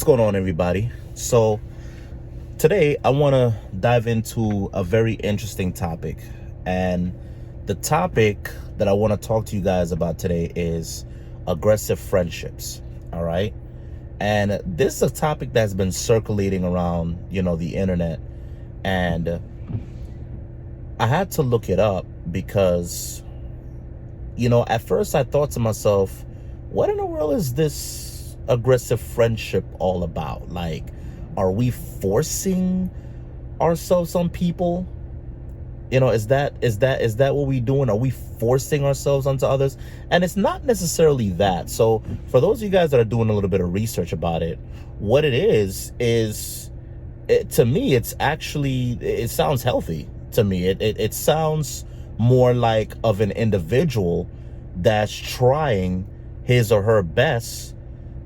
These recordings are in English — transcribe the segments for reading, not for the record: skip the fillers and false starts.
What's going on, everybody? So today I want to dive into a very interesting topic, and the topic that I want to talk to you guys about today is aggressive friendships. All right. And this is a topic that's been circulating around, the internet, and I had to look it up because, at first I thought to myself, what in the world is this aggressive friendship all about? Like, are we forcing ourselves on people? Is that what we doing? Are we forcing ourselves onto others? And it's not necessarily that. So for those of you guys that are doing a little bit of research about it, what it is to me, it sounds healthy to me. It sounds more like of an individual that's trying his or her best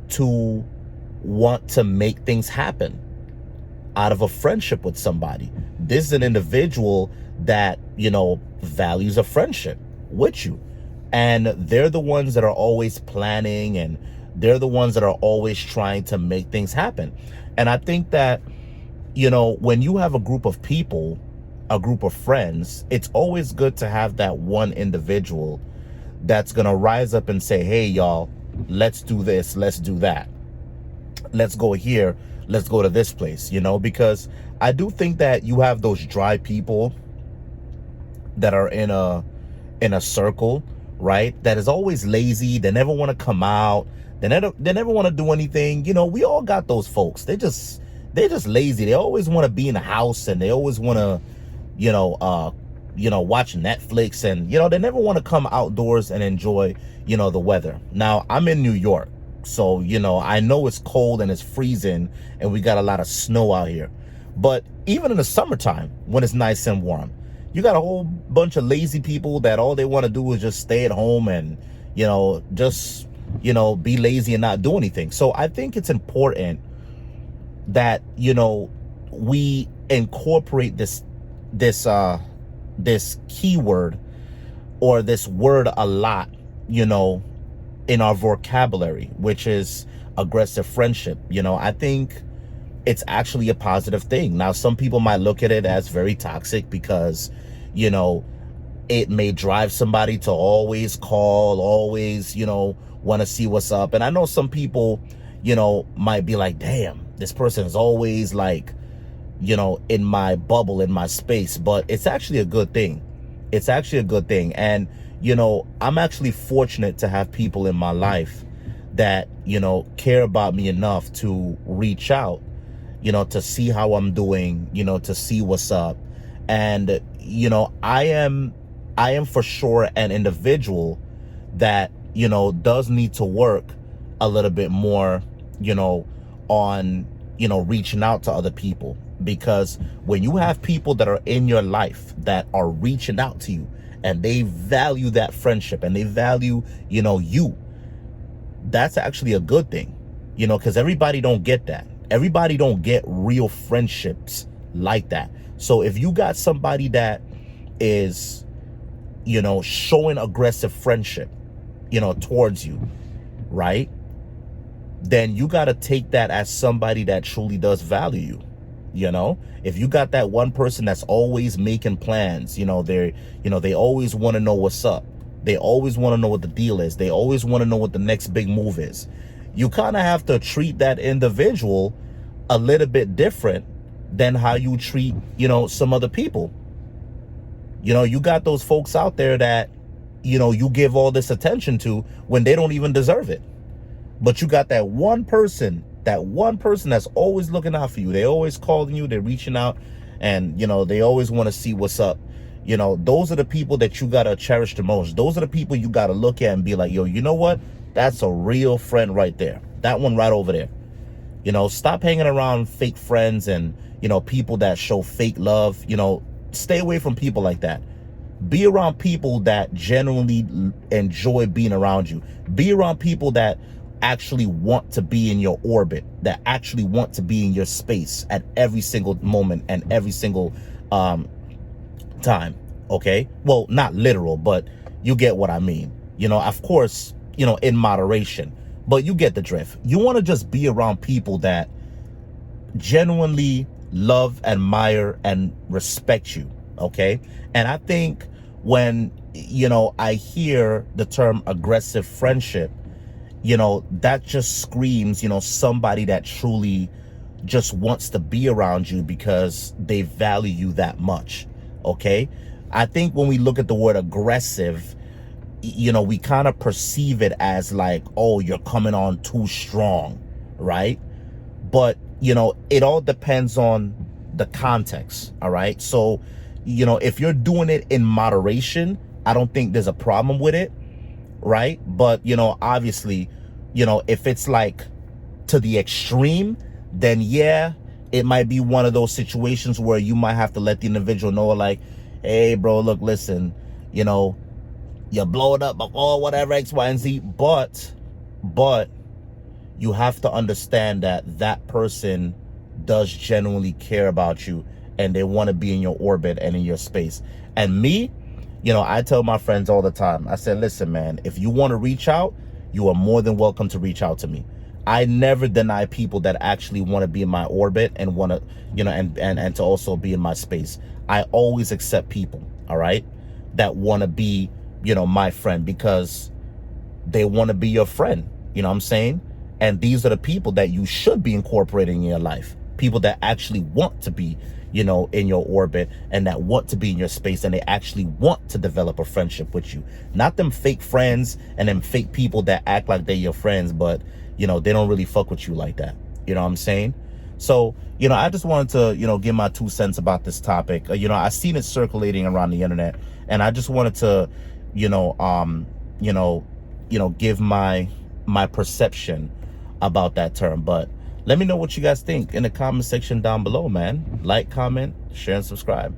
to want to make things happen out of a friendship with somebody. This is an individual that, values a friendship with you. And they're the ones that are always planning, and they're the ones that are always trying to make things happen. And I think that, when you have a group of people, a group of friends, it's always good to have that one individual that's going to rise up and say, hey, y'all, let's do this, let's do that. Let's go here, let's go to this place, because I do think that you have those dry people that are in a circle, right? That is always lazy. They never want to come out. They never want to do anything. We all got those folks. They're just lazy. They always want to be in the house, and they always want to, watch Netflix, and they never want to come outdoors and enjoy, the weather. Now, I'm in New York, so I know it's cold and it's freezing, and we got a lot of snow out here. But even in the summertime, when it's nice and warm, you got a whole bunch of lazy people that all they want to do is just stay at home and, just, be lazy and not do anything. So I think it's important that, we incorporate this keyword or this word a lot, in our vocabulary, which is aggressive friendship. I think it's actually a positive thing. Now, some people might look at it as very toxic because, it may drive somebody to always call, always, want to see what's up. And I know some people, might be like, damn, this person is always like, in my bubble, in my space. But it's actually a good thing. It's actually a good thing. And, I'm actually fortunate to have people in my life that, care about me enough to reach out, to see how I'm doing, to see what's up. And, I am for sure an individual that, does need to work a little bit more, on, reaching out to other people. Because when you have people that are in your life that are reaching out to you, and they value that friendship, and they value, you, that's actually a good thing, because everybody don't get that. Everybody don't get real friendships like that. So if you got somebody that is, showing aggressive friendship, towards you, right? Then you got to take that as somebody that truly does value you. If you got that one person that's always making plans, they always want to know what's up. They always want to know what the deal is. They always want to know what the next big move is. You kind of have to treat that individual a little bit different than how you treat, some other people. You got those folks out there that, you give all this attention to when they don't even deserve it. But you got that one person that's always looking out for you. They always calling you, they're reaching out, and, they always want to see what's up. Those are the people that you got to cherish the most. Those are the people you got to look at and be like, yo, you know what? That's a real friend right there. That one right over there. Stop hanging around fake friends and, people that show fake love. Stay away from people like that. Be around people that genuinely enjoy being around you. Be around people that actually want to be in your orbit, that actually want to be in your space at every single moment and every single time. Okay, well, not literal, but you get what I mean. Of course, in moderation. But you get the drift. You want to just be around people that genuinely love, admire, and respect you. Okay. And I think when, I hear the term aggressive friendship, that just screams, somebody that truly just wants to be around you because they value you that much. Okay. I think when we look at the word aggressive, we kind of perceive it as like, oh, you're coming on too strong, right? But, it all depends on the context. All right. So, if you're doing it in moderation, I don't think there's a problem with it. Right. But, obviously, if it's like to the extreme, then yeah, it might be one of those situations where you might have to let the individual know, like, hey, bro, look, listen, you blow it up or whatever, X, Y, and Z. But you have to understand that person does genuinely care about you and they want to be in your orbit and in your space. And me, I tell my friends all the time, I said, listen, man, if you want to reach out, you are more than welcome to reach out to me. I never deny people that actually want to be in my orbit and want to, and to also be in my space. I always accept people, all right, that want to be, my friend because they want to be your friend. You know what I'm saying? And these are the people that you should be incorporating in your life. People that actually want to be, in your orbit and that want to be in your space and they actually want to develop a friendship with you. Not them fake friends and them fake people that act like they're your friends, but, they don't really fuck with you like that. You know what I'm saying? So, I just wanted to, give my 2 cents about this topic. I seen it circulating around the internet and I just wanted to, give my perception about that term. But let me know what you guys think in the comment section down below, man. Like, comment, share, and subscribe.